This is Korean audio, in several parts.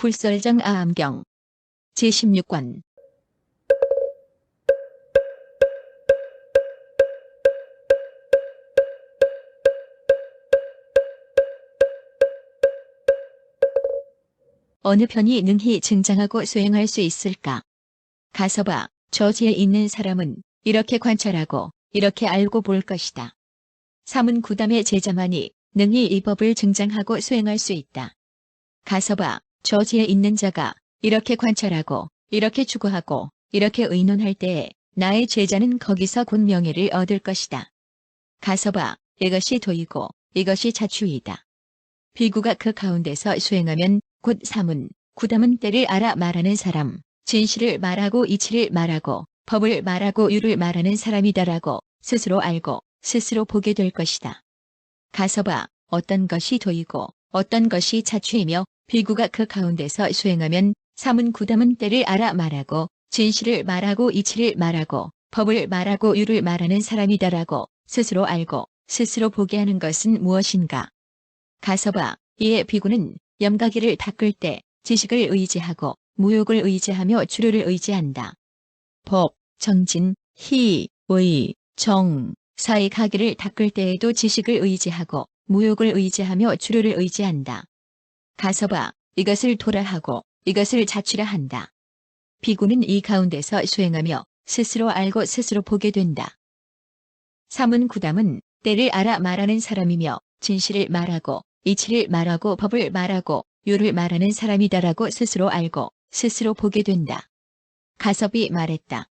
불설정 아암경 제16권 어느 편이 능히 증장하고 수행할 수 있을까? 가서 봐. 저지에 있는 사람은 이렇게 관찰하고 이렇게 알고 볼 것이다. 사문구담의 제자만이 능히 이 법을 증장하고 수행할 수 있다. 가서 봐. 저지에 있는 자가 이렇게 관찰하고 이렇게 추구하고 이렇게 의논할 때에 나의 제자는 거기서 곧 명예를 얻을 것이다. 가서 봐. 이것이 도이고 이것이 자추이다. 비구가 그 가운데서 수행하면 곧 사문, 구담은 때를 알아 말하는 사람, 진실을 말하고 이치를 말하고 법을 말하고 유를 말하는 사람이다라고 스스로 알고 스스로 보게 될 것이다. 가서 봐. 어떤 것이 도이고 어떤 것이 자추이며 비구가 그 가운데서 수행하면 사문, 구담은 때를 알아 말하고 진실을 말하고 이치를 말하고 법을 말하고 유를 말하는 사람이다라고 스스로 알고 스스로 보게 하는 것은 무엇인가? 가서 봐. 이에 비구는 염가기를 닦을 때 지식을 의지하고 무욕을 의지하며 주류를 의지한다. 법, 정진, 희, 의, 정, 사의 가기를 닦을 때에도 지식을 의지하고 무욕을 의지하며 주류를 의지한다. 가서 봐. 이것을 도라하고 이것을 자취라 한다. 비구는 이 가운데서 수행하며 스스로 알고 스스로 보게 된다. 사문, 구담은 때를 알아 말하는 사람이며 진실을 말하고 이치를 말하고 법을 말하고 유를 말하는 사람이다라고 스스로 알고 스스로 보게 된다. 가섭이 말했다.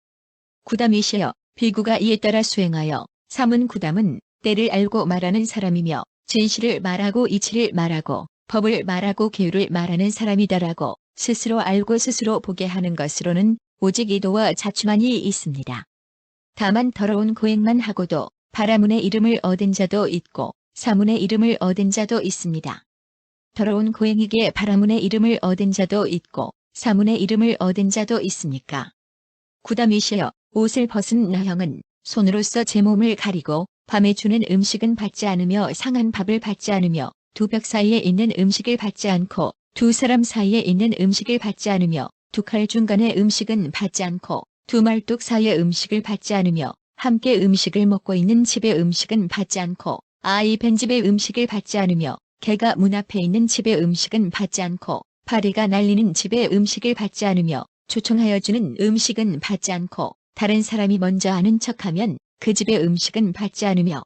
구담이시여, 비구가 이에 따라 수행하여 사문, 구담은 때를 알고 말하는 사람이며 진실을 말하고 이치를 말하고 법을 말하고 계율을 말하는 사람이다라고 스스로 알고 스스로 보게 하는 것으로는 오직 이도와 자추만이 있습니다. 다만 더러운 고행만 하고도 바라문의 이름을 얻은 자도 있고 사문의 이름을 얻은 자도 있습니다. 더러운 고행이기에 바라문의 이름을 얻은 자도 있고 사문의 이름을 얻은 자도 있습니까? 구담이시여, 옷을 벗은 나형은 손으로서 제 몸을 가리고 밤에 주는 음식은 받지 않으며 상한 밥을 받지 않으며 두 벽 사이에 있는 음식을 받지 않고 두 사람 사이에 있는 음식을 받지 않으며 두 칼 중간의 음식은 받지 않고 두 말뚝 사이의 음식을 받지 않으며 함께 음식을 먹고 있는 집의 음식은 받지 않고 아이 벤 집의 음식을 받지 않으며 개가 문 앞에 있는 집의 음식은 받지 않고 파리가 날리는 집의 음식을 받지 않으며 초청하여 주는 음식은 받지 않고 다른 사람이 먼저 아는 척하면 그 집의 음식은 받지 않으며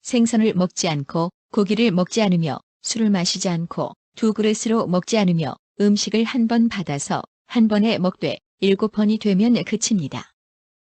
생선을 먹지 않고 고기를 먹지 않으며 술을 마시지 않고 두 그릇으로 먹지 않으며 음식을 한 번 받아서 한 번에 먹되 7번이 되면 그칩니다.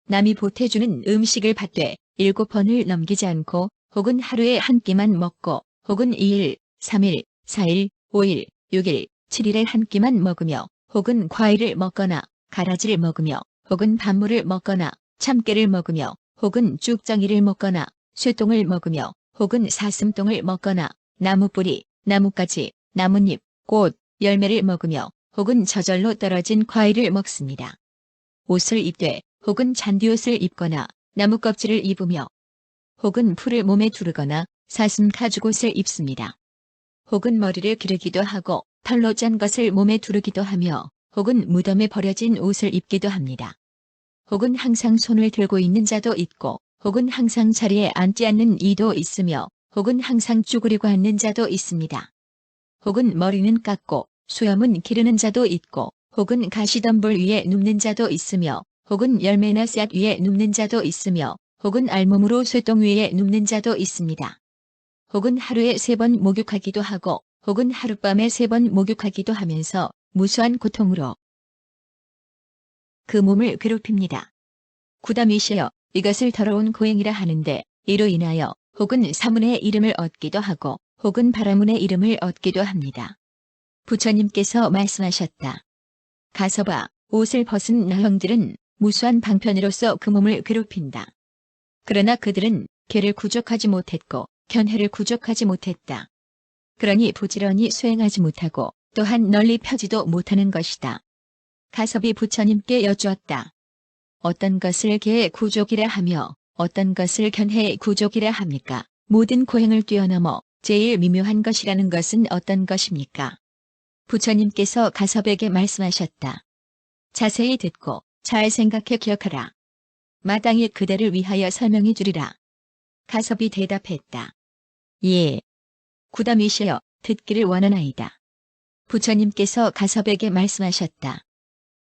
남이 보태주는 음식을 받되 7번을 넘기지 않고 혹은 하루에 한 끼만 먹고 혹은 2일, 3일, 4일, 5일, 6일, 7일에 한 끼만 먹으며 혹은 과일을 먹거나 가라지를 먹으며 혹은 밥물을 먹거나 참깨를 먹으며 혹은 쭉정이를 먹거나 쇠똥을 먹으며 혹은 사슴똥을 먹거나 나무뿌리, 나뭇가지, 나뭇잎, 꽃, 열매를 먹으며 혹은 저절로 떨어진 과일을 먹습니다. 옷을 입되 혹은 잔디옷을 입거나 나무껍질을 입으며 혹은 풀을 몸에 두르거나 사슴 가죽옷을 입습니다. 혹은 머리를 기르기도 하고 털로 짠 것을 몸에 두르기도 하며 혹은 무덤에 버려진 옷을 입기도 합니다. 혹은 항상 손을 들고 있는 자도 있고 혹은 항상 자리에 앉지 않는 이도 있으며 혹은 항상 쭈그리고 앉는 자도 있습니다. 혹은 머리는 깎고 수염은 기르는 자도 있고 혹은 가시덤불 위에 눕는 자도 있으며 혹은 열매나 싹 위에 눕는 자도 있으며 혹은 알몸으로 쇠똥 위에 눕는 자도 있습니다. 혹은 하루에 3번 목욕하기도 하고 혹은 하룻밤에 3번 목욕하기도 하면서 무수한 고통으로 그 몸을 괴롭힙니다. 구담이시여, 이것을 더러운 고행이라 하는데 이로 인하여 혹은 사문의 이름을 얻기도 하고 혹은 바라문의 이름을 얻기도 합니다. 부처님께서 말씀하셨다. 가서 봐. 옷을 벗은 나형들은 무수한 방편으로서 그 몸을 괴롭힌다. 그러나 그들은 개를 구족하지 못했고 견해를 구족하지 못했다. 그러니 부지런히 수행하지 못하고 또한 널리 펴지도 못하는 것이다. 가섭이 부처님께 여쭈었다. 어떤 것을 개의 구족이라 하며 어떤 것을 견해의 구족이라 합니까? 모든 고행을 뛰어넘어 제일 미묘한 것이라는 것은 어떤 것입니까? 부처님께서 가섭에게 말씀하셨다. 자세히 듣고 잘 생각해 기억하라. 마땅히 그대를 위하여 설명해 주리라. 가섭이 대답했다. 예. 구담이시여 듣기를 원하나이다. 부처님께서 가섭에게 말씀하셨다.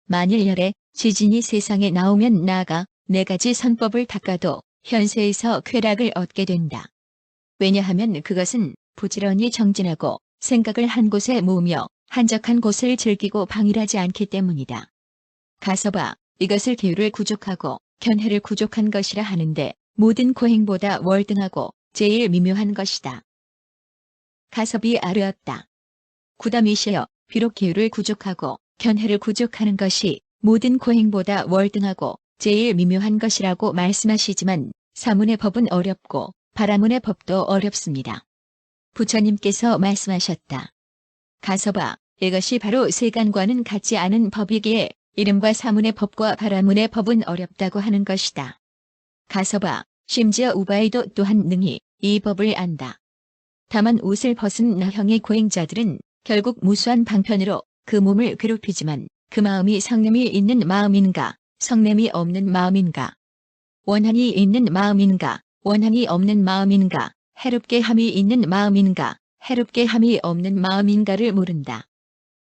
만일 열에 지진이 세상에 나오면 나아가 4가지 선법을 닦아도 현세에서 쾌락을 얻게 된다. 왜냐하면 그것은 부지런히 정진하고 생각을 한 곳에 모으며 한적한 곳을 즐기고 방일하지 않기 때문이다. 가섭아, 이것을 계율을 구족하고 견해를 구족한 것이라 하는데 모든 고행보다 월등하고 제일 미묘한 것이다. 가섭이 아뢰었다. 구담이시여, 비록 계율을 구족하고 견해를 구족하는 것이 모든 고행보다 월등하고 제일 미묘한 것이라고 말씀하시지만 사문의 법은 어렵고 바라문의 법도 어렵습니다. 부처님께서 말씀하셨다. 가섭아, 이것이 바로 세간과는 같지 않은 법이기에 이른바 사문의 법과 바라문의 법은 어렵다고 하는 것이다. 가섭아, 심지어 우바이도 또한 능히 이 법을 안다. 다만 옷을 벗은 나형의 고행자들은 결국 무수한 방편으로 그 몸을 괴롭히지만 그 마음이 성냄이 있는 마음인가, 성냄이 없는 마음인가, 원한이 있는 마음인가, 원한이 없는 마음인가, 해롭게 함이 있는 마음인가, 해롭게 함이 없는 마음인가를 모른다.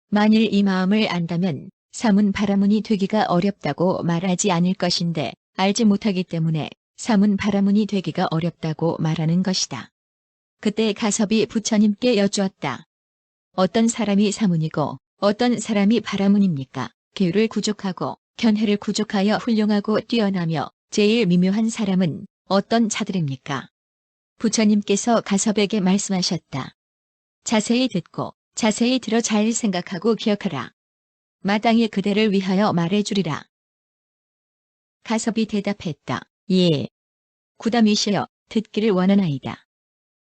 만일 이 마음을 안다면 사문 바라문이 되기가 어렵다고 말하지 않을 것인데 알지 못하기 때문에 사문 바라문이 되기가 어렵다고 말하는 것이다. 그때 가섭이 부처님께 여쭈었다. 어떤 사람이 사문이고 어떤 사람이 바라문입니까? 계율을 구족하고 견해를 구족하여 훌륭하고 뛰어나며 제일 미묘한 사람은 어떤 자들입니까? 부처님께서 가섭에게 말씀하셨다. 자세히 듣고 자세히 들어 잘 생각하고 기억하라. 마땅히 그대를 위하여 말해주리라. 가섭이 대답했다. 예. 구담이시여 듣기를 원하나이다.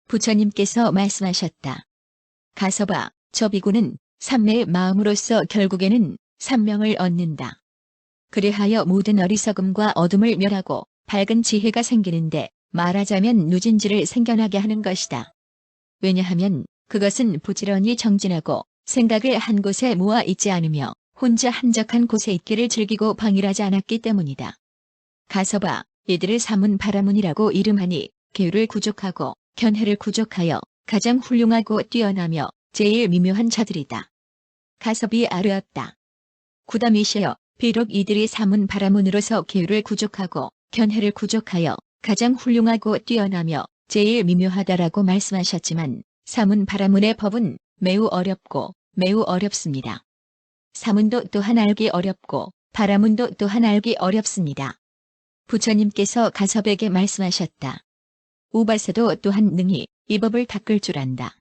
부처님께서 말씀하셨다. 가섭아, 저 비구는 삼매의 마음으로서 결국에는 삼명을 얻는다. 그리하여 모든 어리석음과 어둠을 멸하고 밝은 지혜가 생기는데 말하자면 누진지를 생겨나게 하는 것이다. 왜냐하면 그것은 부지런히 정진하고 생각을 한 곳에 모아 있지 않으며 혼자 한적한 곳에 있기를 즐기고 방일하지 않았기 때문이다. 가섭아, 이들을 사문 바라문이라고 이름하니 계율을 구족하고 견해를 구족하여 가장 훌륭하고 뛰어나며 제일 미묘한 자들이다. 가섭이 아뢰었다. 구담이시여, 비록 이들이 사문 바라문으로서 계율을 구족하고 견해를 구족하여 가장 훌륭하고 뛰어나며 제일 미묘하다라고 말씀하셨지만 사문 바라문의 법은 매우 어렵고 매우 어렵습니다. 사문도 또한 알기 어렵고 바라문도 또한 알기 어렵습니다. 부처님께서 가섭에게 말씀하셨다. 우바사도 또한 능히 이 법을 닦을 줄 안다.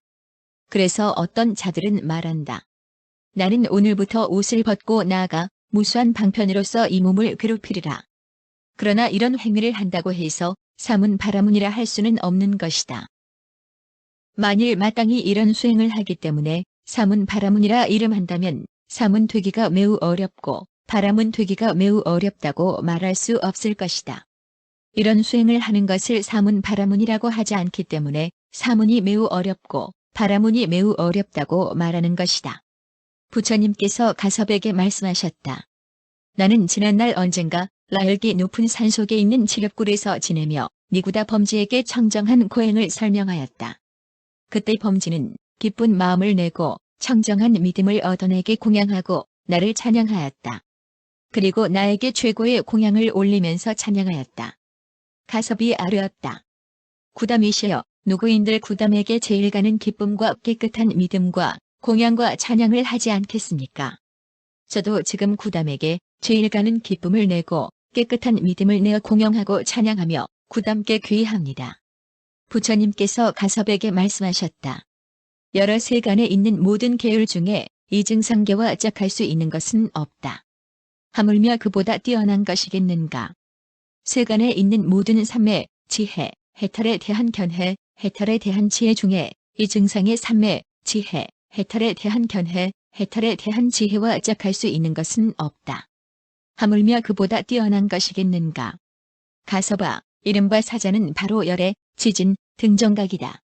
그래서 어떤 자들은 말한다. 나는 오늘부터 옷을 벗고 나아가 무수한 방편으로서 이 몸을 괴롭히리라. 그러나 이런 행위를 한다고 해서 사문 바라문이라 할 수는 없는 것이다. 만일 마땅히 이런 수행을 하기 때문에 사문 바라문이라 이름한다면 사문 되기가 매우 어렵고 바라문 되기가 매우 어렵다고 말할 수 없을 것이다. 이런 수행을 하는 것을 사문 바라문이라고 하지 않기 때문에 사문이 매우 어렵고 바라문이 매우 어렵다고 말하는 것이다. 부처님께서 가섭에게 말씀하셨다. 나는 지난날 언젠가 라헬기 높은 산속에 있는 지렵굴에서 지내며 니구다 범지에게 청정한 고행을 설명하였다. 그때 범지는 기쁜 마음을 내고 청정한 믿음을 얻어내게 공양하고 나를 찬양하였다. 그리고 나에게 최고의 공양을 올리면서 찬양하였다. 가섭이 아뢰었다. 구담이시여, 누구인들 구담에게 제일 가는 기쁨과 깨끗한 믿음과 공양과 찬양을 하지 않겠습니까? 저도 지금 구담에게 제일 가는 기쁨을 내고 깨끗한 믿음을 내어 공양하고 찬양하며 구담께 귀의합니다. 부처님께서 가섭에게 말씀하셨다. 여러 세간에 있는 모든 계율 중에 이증상계와 짝할 수 있는 것은 없다. 하물며 그보다 뛰어난 것이겠는가. 세간에 있는 모든 삼매, 지혜, 해탈에 대한 견해, 해탈에 대한 지혜 중에 이증상의 삼매, 지혜, 해탈에 대한 견해, 해탈에 대한 지혜와 짝할 수 있는 것은 없다. 하물며 그보다 뛰어난 것이겠는가. 가섭아, 이른바 사자는 바로 열애, 지진, 등정각이다.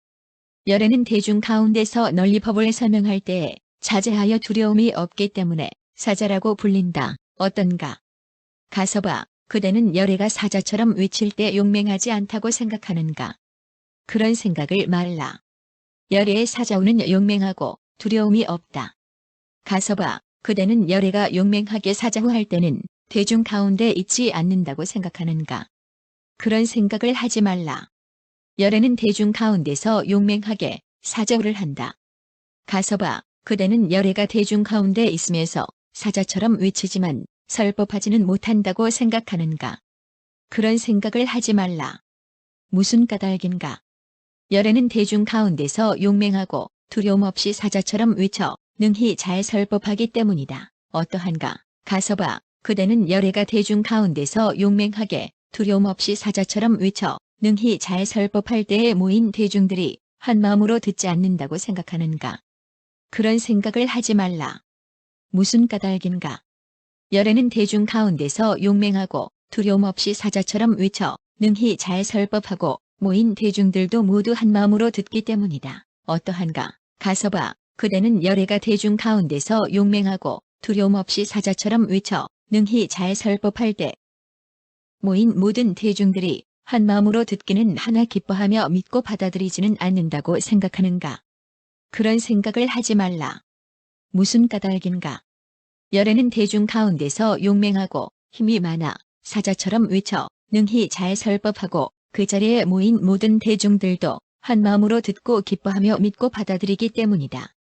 열애는 대중 가운데서 널리 법을 설명할 때에 자제하여 두려움이 없기 때문에 사자라고 불린다. 어떤가? 가서 봐. 그대는 열애가 사자처럼 외칠 때 용맹하지 않다고 생각하는가? 그런 생각을 말라. 열애의 사자우는 용맹하고 두려움이 없다. 가서 봐. 그대는 열애가 용맹하게 사자후할 때는 대중 가운데 있지 않는다고 생각하는가? 그런 생각을 하지 말라. 열애는 대중 가운데서 용맹하게 사자후를 한다. 가서 봐. 그대는 열애가 대중 가운데 있으면서 사자처럼 외치지만 설법하지는 못한다고 생각하는가? 그런 생각을 하지 말라. 무슨 까닭인가? 열애는 대중 가운데서 용맹하고 두려움 없이 사자처럼 외쳐 능히 잘 설법하기 때문이다. 어떠한가? 가서 봐. 그대는 열애가 대중 가운데서 용맹하게 두려움 없이 사자처럼 외쳐 능히 잘 설법할 때에 모인 대중들이 한 마음으로 듣지 않는다고 생각하는가? 그런 생각을 하지 말라. 무슨 까닭인가? 열애는 대중 가운데서 용맹하고 두려움 없이 사자처럼 외쳐 능히 잘 설법하고 모인 대중들도 모두 한 마음으로 듣기 때문이다. 어떠한가? 가서 봐. 그대는 열애가 대중 가운데서 용맹하고 두려움 없이 사자처럼 외쳐 능히 잘 설법할 때 모인 모든 대중들이 한 마음으로 듣기는 하나 기뻐하며 믿고 받아들이지는 않는다고 생각하는가? 그런 생각을 하지 말라. 무슨 까닭인가? 열애는 대중 가운데서 용맹하고 힘이 많아 사자처럼 외쳐 능히 잘 설법하고 그 자리에 모인 모든 대중들도 한 마음으로 듣고 기뻐하며 믿고 받아들이기 때문이다.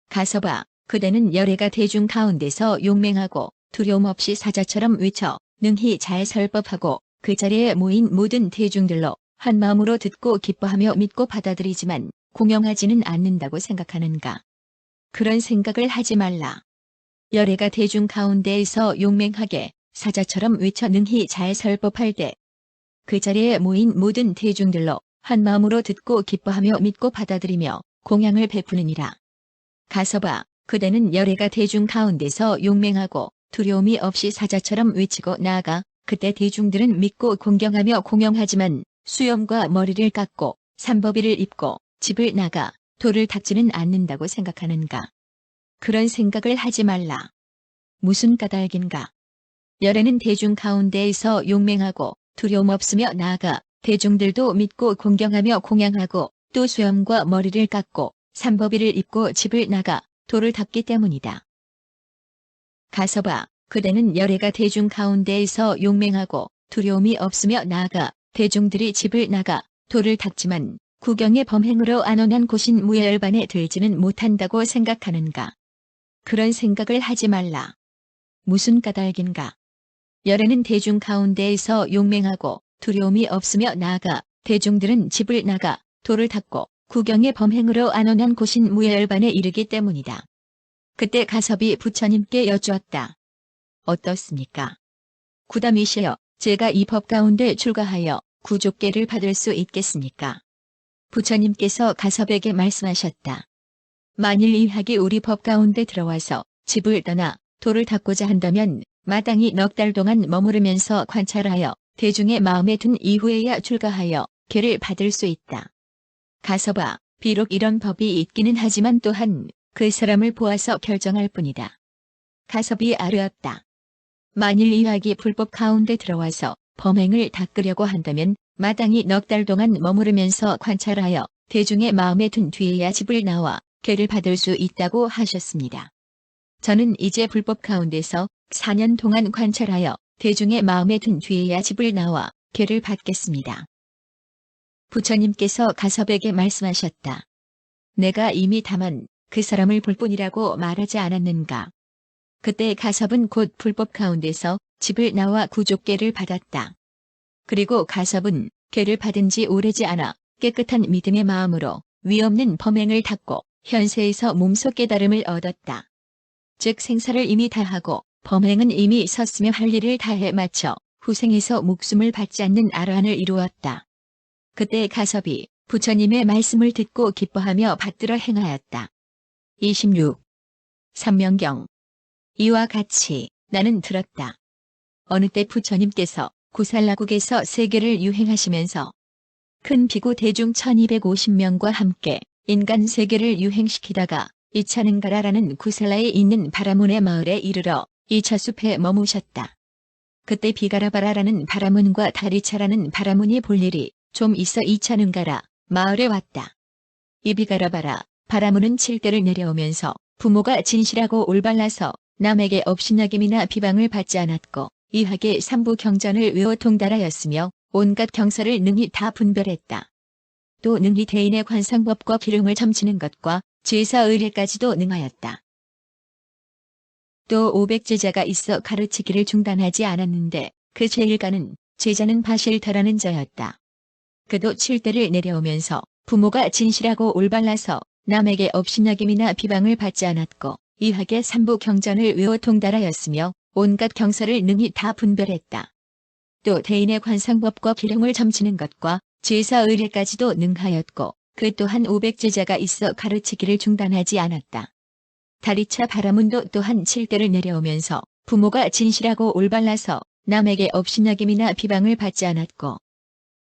가서 봐. 그대는 열애가 대중 가운데서 용맹하고 두려움 없이 사자처럼 외쳐 능히 잘 설법하고 그 자리에 모인 모든 대중들로 한 마음으로 듣고 기뻐하며 믿고 받아들이지만 공경하지는 않는다고 생각하는가? 그런 생각을 하지 말라. 열애가 대중 가운데에서 용맹하게 사자처럼 외쳐 능히 잘 설법할 때 그 자리에 모인 모든 대중들로 한 마음으로 듣고 기뻐하며 믿고 받아들이며 공양을 베푸느니라. 가서 봐. 그대는 열애가 대중 가운데서 용맹하고 두려움이 없이 사자처럼 외치고 나아가 그때 대중들은 믿고 공경하며 공영하지만 수염과 머리를 깎고 삼법이를 입고 집을 나가 돌을 닦지는 않는다고 생각하는가? 그런 생각을 하지 말라. 무슨 까닭인가? 열애는 대중 가운데에서 용맹하고 두려움 없으며 나아가 대중들도 믿고 공경하며 공양하고 또 수염과 머리를 깎고 삼법이를 입고 집을 나가 돌을 닦기 때문이다. 가서 봐. 그대는 열애가 대중 가운데에서 용맹하고 두려움이 없으며 나아가 대중들이 집을 나가 돌을 닦지만 구경의 범행으로 안온한 고신 무열반에 들지는 못한다고 생각하는가? 그런 생각을 하지 말라. 무슨 까닭인가? 열애는 대중 가운데에서 용맹하고 두려움이 없으며 나아가 대중들은 집을 나가 돌을 닦고 구경의 범행으로 안온한 고신 무열반에 이르기 때문이다. 그때 가섭이 부처님께 여쭈었다. 어떻습니까? 구담이시여, 제가 이 법 가운데 출가하여 구족계를 받을 수 있겠습니까? 부처님께서 가섭에게 말씀하셨다. 만일 이 학이 우리 법 가운데 들어와서 집을 떠나 돌을 닦고자 한다면 마땅히 넉 달 동안 머무르면서 관찰하여 대중의 마음에 든 이후에야 출가하여 계를 받을 수 있다. 가섭아, 비록 이런 법이 있기는 하지만 또한 그 사람을 보아서 결정할 뿐이다. 가섭이 아뢰었다. 만일 이 학이 불법 가운데 들어와서 범행을 닦으려고 한다면 마땅히 넉 달 동안 머무르면서 관찰하여 대중의 마음에 든 뒤에야 집을 나와 계를 받을 수 있다고 하셨습니다. 저는 이제 불법 가운데서 4년 동안 관찰하여 대중의 마음에 든 뒤에야 집을 나와 계를 받겠습니다. 부처님께서 가섭에게 말씀하셨다. 내가 이미 다만 그 사람을 볼 뿐이라고 말하지 않았는가? 그때 가섭은 곧 불법 가운데서 집을 나와 구족계를 받았다. 그리고 가섭은 계를 받은 지 오래지 않아 깨끗한 믿음의 마음으로 위없는 범행을 닦고 현세에서 몸소 깨달음을 얻었다. 즉 생사를 이미 다하고 범행은 이미 섰으며 할 일을 다해 마쳐 후생에서 목숨을 받지 않는 아라한을 이루었다. 그때 가섭이 부처님의 말씀을 듣고 기뻐하며 받들어 행하였다. 26. 삼명경. 이와 같이 나는 들었다. 어느 때 부처님께서 구살라국에서 세계를 유행하시면서 큰 비구 대중 1250명과 함께 인간 세계를 유행시키다가 이차는가라라는 구살라에 있는 바라문의 마을에 이르러 이차숲에 머무셨다. 그때 비가라바라라는 바라문과 다리차라는 바라문이 볼 일이 좀 있어 이차는가라 마을에 왔다. 이 비가라바라 바라문은 칠대를 내려오면서 부모가 진실하고 올발라서 남에게 업신여김이나 비방을 받지 않았고 이하게 삼부 경전을 외워 통달하였으며 온갖 경서를 능히 다 분별했다. 또 능히 대인의 관상법과 기륭을 점치는 것과 제사 의례까지도 능하였다. 또 500제자가 있어 가르치기를 중단하지 않았는데 그 제일가는 제자는 바실타라는 자였다. 그도 칠대를 내려오면서 부모가 진실하고 올발라서 남에게 업신여김이나 비방을 받지 않았고 이하게 삼부 경전을 외워 통달하였으며 온갖 경서를 능히 다 분별했다. 또 대인의 관상법과 기령을 점치는 것과 제사 의례까지도 능하였고 그 또한 500제자가 있어 가르치기를 중단하지 않았다. 다리차 바라문도 또한 칠대를 내려오면서 부모가 진실하고 올발라서 남에게 업신여김이나 비방을 받지 않았고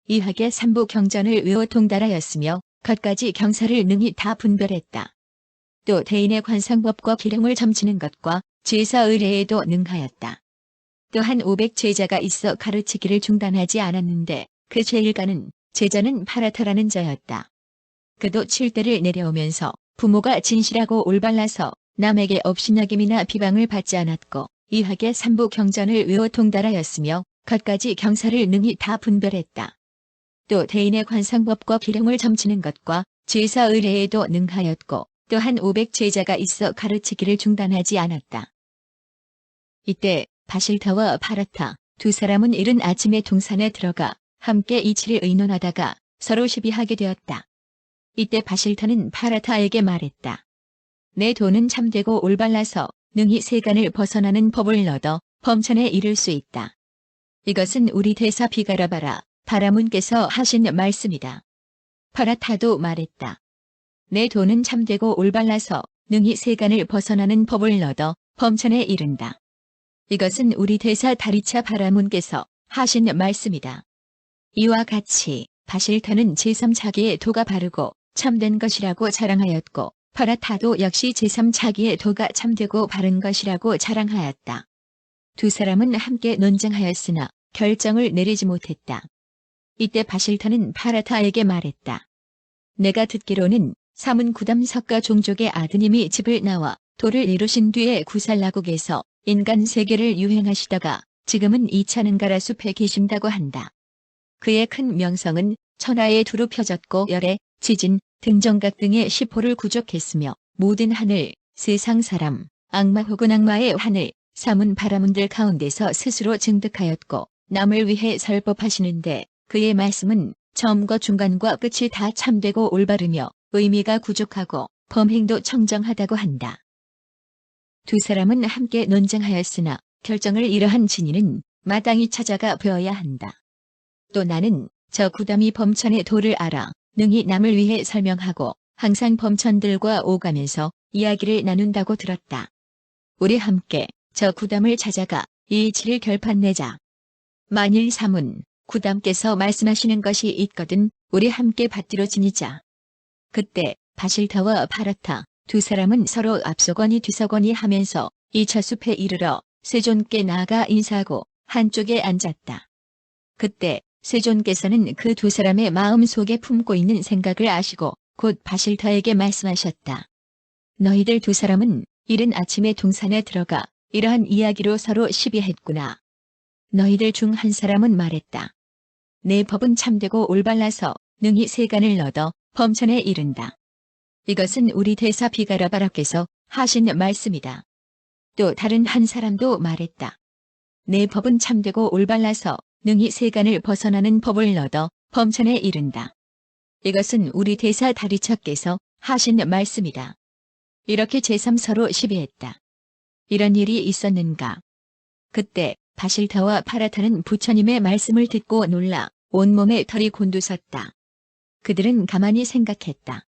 이하게 삼부 경전을 외워 통달하였으며 겉가지 경사를 능히 다 분별했다. 또 대인의 관상법과 기령을 점치는 것과 제사 의례에도 능하였다. 또한 500제자가 있어 가르치기를 중단하지 않았는데 그 제일가는 제자는 파라타라는 자였다. 그도 칠대를 내려오면서 부모가 진실하고 올발라서 남에게 업신여김이나 비방을 받지 않았고 이하게 삼부 경전을 외워 통달하였으며 겉가지 경사를 능히 다 분별했다. 또 대인의 관상법과 기령을 점치는 것과 제사 의례에도 능하였고 또한 500제자가 있어 가르치기를 중단하지 않았다. 이때 바실타와 파라타 두 사람은 이른 아침에 동산에 들어가 함께 이치를 의논하다가 서로 시비하게 되었다. 이때 바실타는 파라타에게 말했다. 내 돈은 참되고 올발라서 능히 세간을 벗어나는 법을 얻어 범천에 이를 수 있다. 이것은 우리 대사 비가라바라 바라문께서 하신 말씀이다. 파라타도 말했다. 내 돈은 참되고 올발라서 능히 세간을 벗어나는 법을 얻어 범천에 이른다. 이것은 우리 대사 다리차 바라문께서 하신 말씀이다. 이와 같이 바실타는 제3차기의 도가 바르고 참된 것이라고 자랑하였고 파라타도 역시 제3차기의 도가 참되고 바른 것이라고 자랑하였다. 두 사람은 함께 논쟁하였으나 결정을 내리지 못했다. 이때 바실타는 파라타에게 말했다. 내가 듣기로는 사문 구담 석가 종족의 아드님이 집을 나와 도를 이루신 뒤에 구살라국에서 인간 세계를 유행하시다가 지금은 이차는가라 숲에 계신다고 한다. 그의 큰 명성은 천하에 두루 펴졌고 열애, 지진, 등정각 등의 시포를 구족했으며 모든 하늘, 세상 사람, 악마 혹은 악마의 하늘, 사문 바라문들 가운데서 스스로 증득하였고 남을 위해 설법하시는데 그의 말씀은 처음과 중간과 끝이 다 참되고 올바르며 의미가 구족하고 범행도 청정하다고 한다. 두 사람은 함께 논쟁하였으나 결정을 이러한 진인은 마땅히 찾아가 뵈어야 한다. 또 나는 저 구담이 범천의 도를 알아 능히 남을 위해 설명하고 항상 범천들과 오가면서 이야기를 나눈다고 들었다. 우리 함께 저 구담을 찾아가 이 이치를 결판내자. 만일 사문, 구담께서 말씀하시는 것이 있거든 우리 함께 밭뒤로 지니자. 그때 바실타와 파라타 두 사람은 서로 앞서거니 뒤서거니 하면서 이차숲에 이르러 세존께 나아가 인사하고 한쪽에 앉았다. 그때 세존께서는 그 두 사람의 마음 속에 품고 있는 생각을 아시고 곧 바실타에게 말씀하셨다. 너희들 두 사람은 이른 아침에 동산에 들어가 이러한 이야기로 서로 시비했구나. 너희들 중 한 사람은 말했다. 내 법은 참되고 올발라서 능히 세간을 얻어 범천에 이른다. 이것은 우리 대사 비가라바라께서 하신 말씀이다. 또 다른 한 사람도 말했다. 내 법은 참되고 올발라서 능히 세간을 벗어나는 법을 얻어 범천에 이른다. 이것은 우리 대사 다리차께서 하신 말씀이다. 이렇게 제3서로 시비했다. 이런 일이 있었는가? 그때 바실타와 파라타는 부처님의 말씀을 듣고 놀라 온몸에 털이 곤두섰다. 그들은 가만히 생각했다.